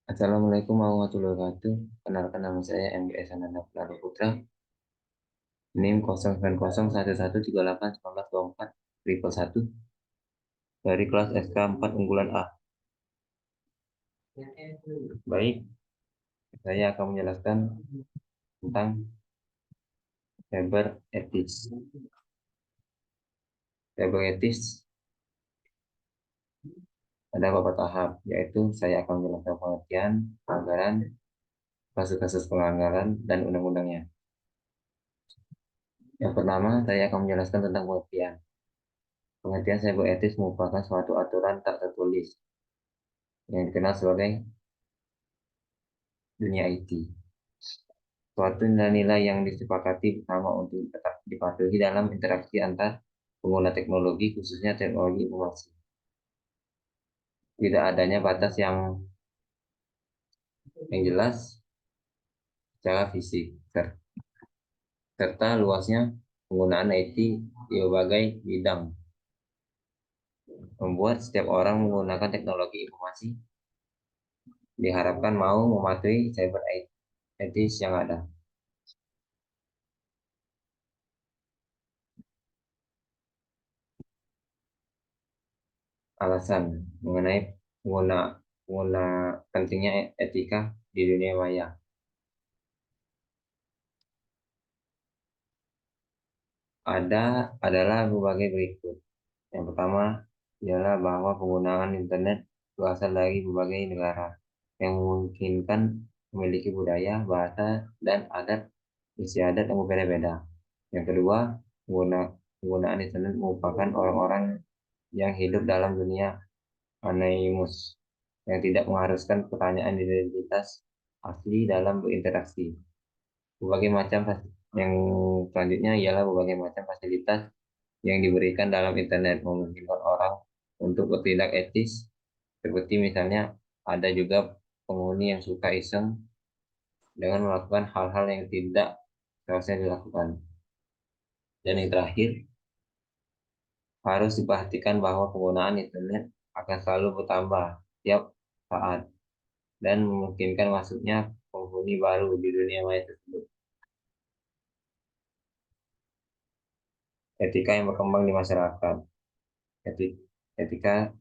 Assalamualaikum warahmatullahi wabarakatuh. Kenalkan nama saya MGS Ananda Putra. NIM 0901138194 triple 1 dari kelas SK 4 unggulan A. Baik, saya akan menjelaskan tentang cyber ethics. Cyber ethics ada beberapa tahap, yaitu saya akan menjelaskan pengertian, pelanggaran, kasus-kasus pelanggaran, dan undang-undangnya. Yang pertama, saya akan menjelaskan tentang pengertian. Pengertian cyber ethics merupakan suatu aturan tak tertulis yang dikenal sebagai dunia IT. Suatu nilai-nilai yang disepakati bersama untuk tetap dipatuhi dalam interaksi antar pengguna teknologi, khususnya teknologi informasi. Tidak adanya batas yang jelas secara fisik, serta luasnya penggunaan IT di berbagai bidang, membuat setiap orang menggunakan teknologi informasi diharapkan mau mematuhi cyber ethics yang ada. Alasan mengenai pengguna pengguna pentingnya etika di dunia maya. Adalah berbagai berikut. Yang pertama ialah bahwa penggunaan internet berasal dari berbagai negara yang memungkinkan memiliki budaya, bahasa, dan adat istiadat yang berbeda-beda. Yang kedua, penggunaan internet merupakan orang-orang yang hidup dalam dunia anonymous yang tidak mengharuskan pertanyaan identitas asli dalam berinteraksi. Berbagai macam yang selanjutnya ialah berbagai macam fasilitas yang diberikan dalam internet memungkinkan orang untuk bertindak etis, seperti misalnya ada juga penghuni yang suka iseng dengan melakukan hal-hal yang tidak seharusnya dilakukan. Dan yang terakhir, harus diperhatikan bahwa penggunaan internet akan selalu bertambah setiap saat dan memungkinkan masuknya penghuni baru di dunia maya tersebut. Etika yang berkembang di masyarakat. Etika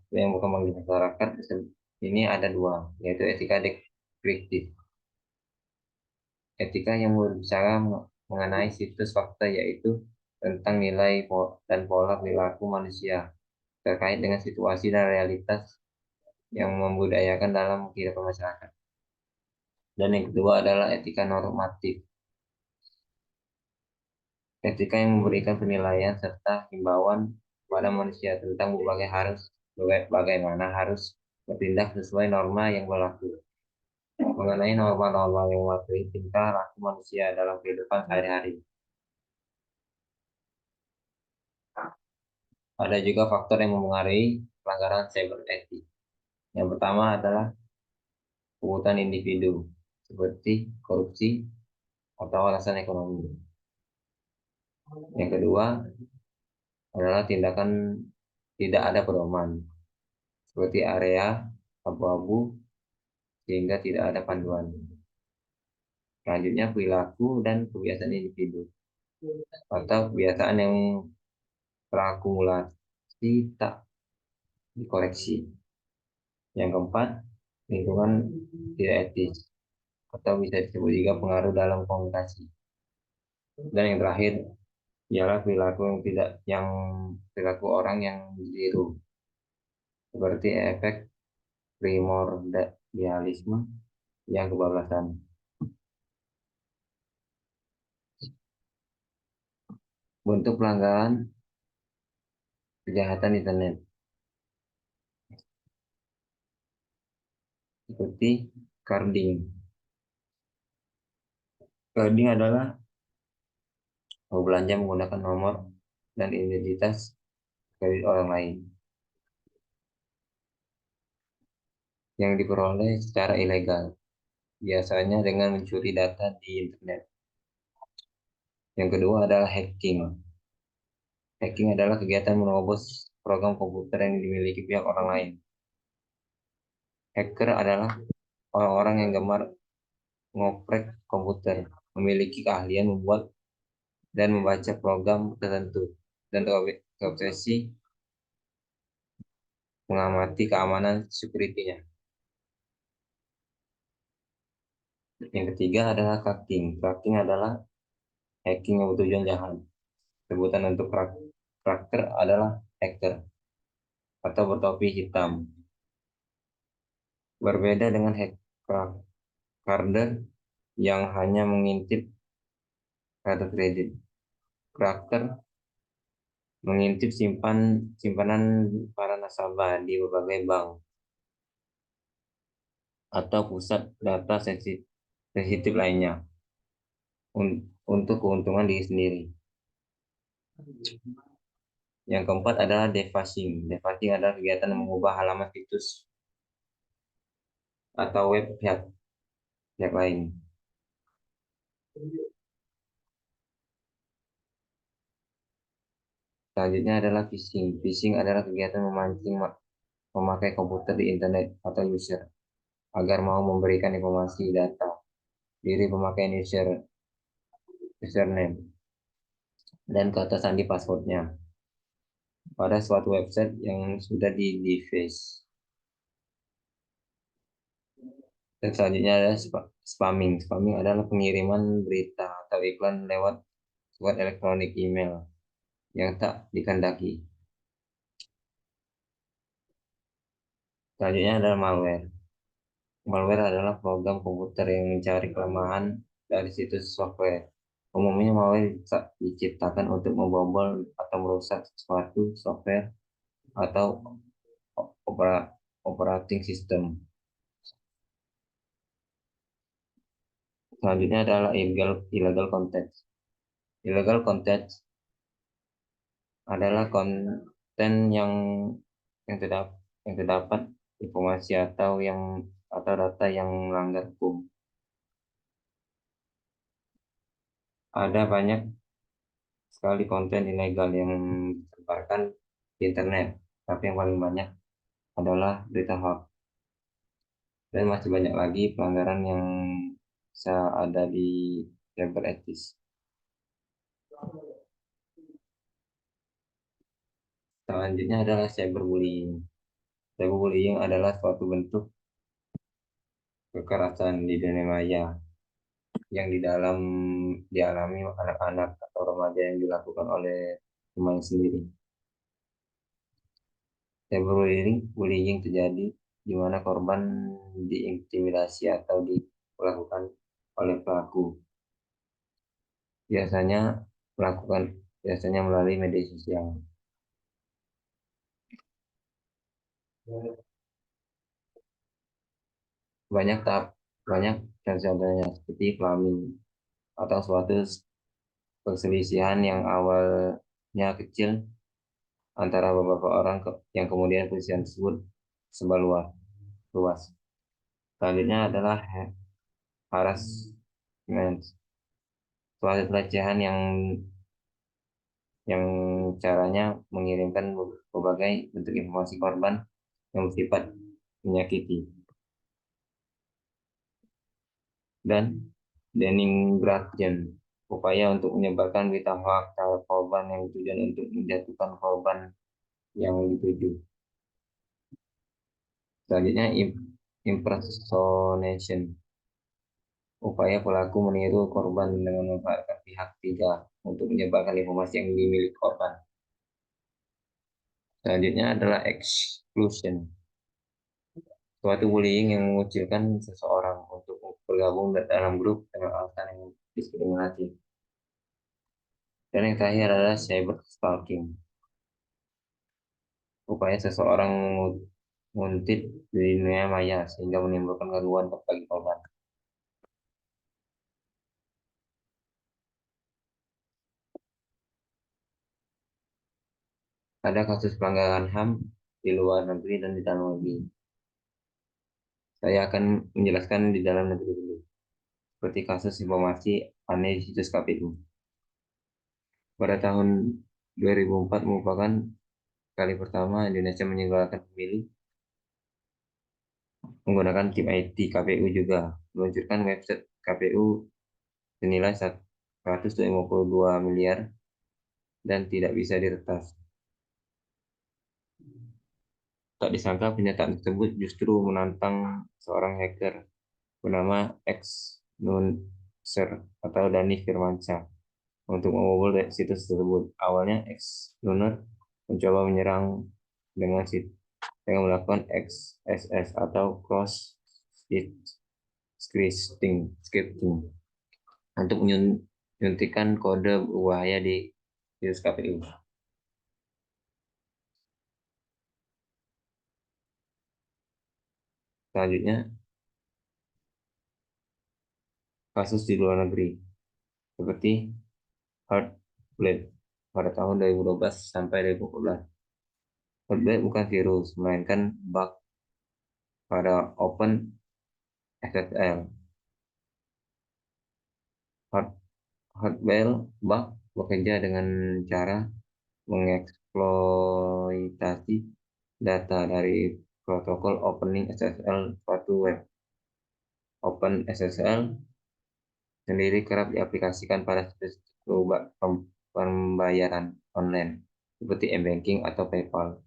yang berkembang di masyarakat ini ada dua, yaitu etika deskriptif. Etika yang berbicara mengenai situs fakta, yaitu tentang nilai dan pola perilaku manusia terkait dengan situasi dan realitas yang membudayakan dalam kehidupan masyarakat. Dan yang kedua adalah etika normatif. Etika yang memberikan penilaian serta himbauan pada manusia tentang bagaimana harus bertindak sesuai norma yang berlaku. Mengenai norma-norma yang mewakili tingkah laku manusia dalam kehidupan sehari-hari. Ada juga faktor yang mempengaruhi pelanggaran cyber ethics. Yang pertama adalah kebutuhan individu, seperti korupsi atau alasan ekonomi. Yang kedua adalah tindakan tidak ada pedoman, seperti area abu-abu sehingga tidak ada panduan. Selanjutnya perilaku dan kebiasaan individu atau kebiasaan yang terakumulasi tak dikoreksi. Yang keempat, lingkungan tidak etis atau bisa disebut juga pengaruh dalam komunikasi. Dan yang terakhir ialah perilaku orang yang ditiru, seperti efek primordialisme yang kebablasan. Bentuk pelanggaran kejahatan internet seperti carding. Carding adalah belanja menggunakan nomor dan identitas kredit orang lain yang diperoleh secara ilegal, biasanya dengan mencuri data di internet. Yang kedua adalah hacking. Hacking adalah kegiatan menerobos program komputer yang dimiliki pihak orang lain. Hacker adalah orang-orang yang gemar ngoprek komputer, memiliki keahlian membuat dan membaca program tertentu, dan terobsesi mengamati keamanan security-nya. Yang ketiga adalah cracking. Cracking adalah hacking yang bertujuan jahat. Sebutan untuk cracker adalah hacker atau bertopi hitam. Berbeda dengan cracker yang hanya mengintip kartu kredit. Cracker mengintip simpanan para nasabah di berbagai bank atau pusat data sensitif lainnya untuk keuntungan diri sendiri. Yang keempat adalah defacing. Defacing adalah kegiatan mengubah halaman situs atau web pihak lain. Selanjutnya adalah phishing. Phishing adalah kegiatan memancing memakai komputer di internet atau user agar mau memberikan informasi data diri pemakaian username dan kata sandi passwordnya pada suatu website yang sudah di-deface. Dan selanjutnya adalah spamming. Spamming adalah pengiriman berita atau iklan lewat surat elektronik email yang tak dikehendaki. Selanjutnya adalah malware. Malware adalah program komputer yang mencari kelemahan dari situs software. Umumnya malware diciptakan untuk membobol atau merusak suatu software atau operating system. Selanjutnya adalah illegal content. Illegal content adalah konten yang terdapat informasi atau data yang melanggar hukum. Ada banyak sekali konten ilegal yang disebarkan di internet, tapi yang paling banyak adalah berita hoax. Dan masih banyak lagi pelanggaran yang bisa ada di cyber etis. Selanjutnya adalah cyberbullying. Cyberbullying adalah suatu bentuk kekerasan di dunia maya yang dialami anak-anak atau remaja yang dilakukan oleh teman sendiri. Cyberbullying terjadi di mana korban diintimidasi atau dilakukan oleh pelaku. Biasanya melakukan biasanya melalui media sosial. Banyak banyak contohnya seperti klaim atau suatu perselisihan yang awalnya kecil antara beberapa orang yang kemudian perselisihan tersebut sebar luas. Selanjutnya adalah harassment, suatu pelecehan yang caranya mengirimkan berbagai bentuk informasi korban yang bersifat menyakiti. Dan denigration, upaya untuk menyebarkan berita hoax terhadap korban yang tujuan untuk menjatuhkan korban yang dituju. Selanjutnya impersonation, upaya pelaku meniru korban dengan memanfaatkan pihak ketiga untuk menyebarkan informasi yang dimiliki korban. Selanjutnya adalah exclusion, suatu bullying yang mengucilkan seseorang untuk bergabung dalam grup dengan alasan yang diskriminatif. Dan yang terakhir adalah cyber stalking, upaya seseorang menguntit di dunia maya sehingga menimbulkan gangguan bagi korban. Ada kasus pelanggaran HAM di luar negeri dan di dalam negeri. Saya akan menjelaskan di dalam negeri dulu, seperti kasus informasi aneh di situs KPU. Pada tahun 2004 merupakan kali pertama Indonesia menyelenggarakan pemilu menggunakan tim IT KPU juga meluncurkan website KPU senilai 152 miliar dan tidak bisa diretas. Tak disangka pernyataan tersebut justru menantang seorang hacker bernama X Nuncer atau Dani Firmansyah untuk membobol situs tersebut. Awalnya X Nuncer mencoba menyerang dengan dengan melakukan XSS atau cross site scripting untuk menyuntikkan kode berbahaya di situs KPU. Selanjutnya, kasus di luar negeri seperti Heartbleed pada tahun 2012 sampai 2014. Heartbleed bukan virus, melainkan bug pada OpenSSL. Heartbleed bug bekerja dengan cara mengeksploitasi data dari protokol Opening SSL suatu web. OpenSSL sendiri kerap diaplikasikan pada situs pembayaran online seperti m-banking atau PayPal.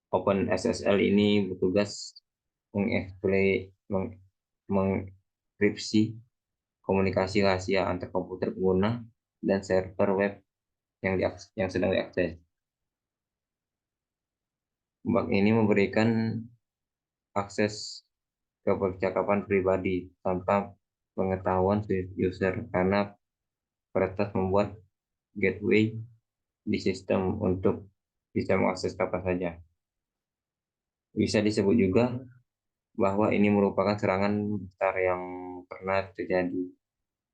OpenSSL ini bertugas mengenkripsi komunikasi rahasia antar komputer pengguna dan server web yang sedang diakses. Bug ini memberikan akses ke percakapan pribadi tanpa pengetahuan user karena peretas membuat gateway di sistem untuk bisa mengakses kapan saja. Bisa disebut juga bahwa ini merupakan serangan besar yang pernah terjadi.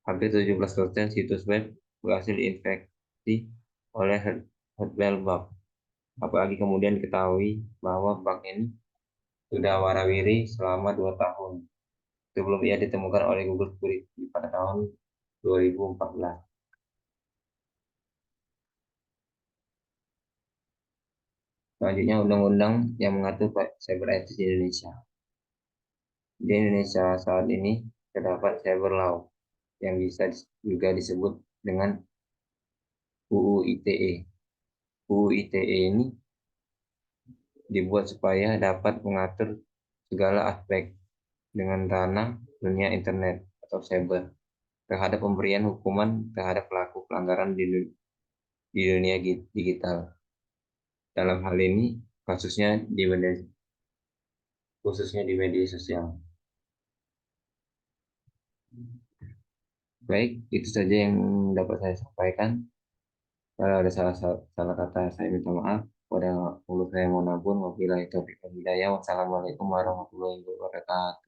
Hampir 17% situs web berhasil diinfeksi oleh hardware bug. Apalagi kemudian diketahui bahwa bug ini sudah warawiri selama 2 tahun sebelum ia ditemukan oleh Google Security pada tahun 2014. Selanjutnya, undang-undang yang mengatur cyber ethics di Indonesia. Di Indonesia saat ini terdapat cyber law yang bisa juga disebut dengan UU ITE. UU ITE ini dibuat supaya dapat mengatur segala aspek dengan ranah dunia internet atau cyber terhadap pemberian hukuman terhadap pelaku pelanggaran di dunia digital. Dalam hal ini, kasusnya khususnya di media sosial. Baik, itu saja yang dapat saya sampaikan. Kalau ada salah kata, saya minta maaf. Pada mulut saya mohon ampun. Wabillahi taufiq wal hidayah. Wassalamualaikum warahmatullahi wabarakatuh.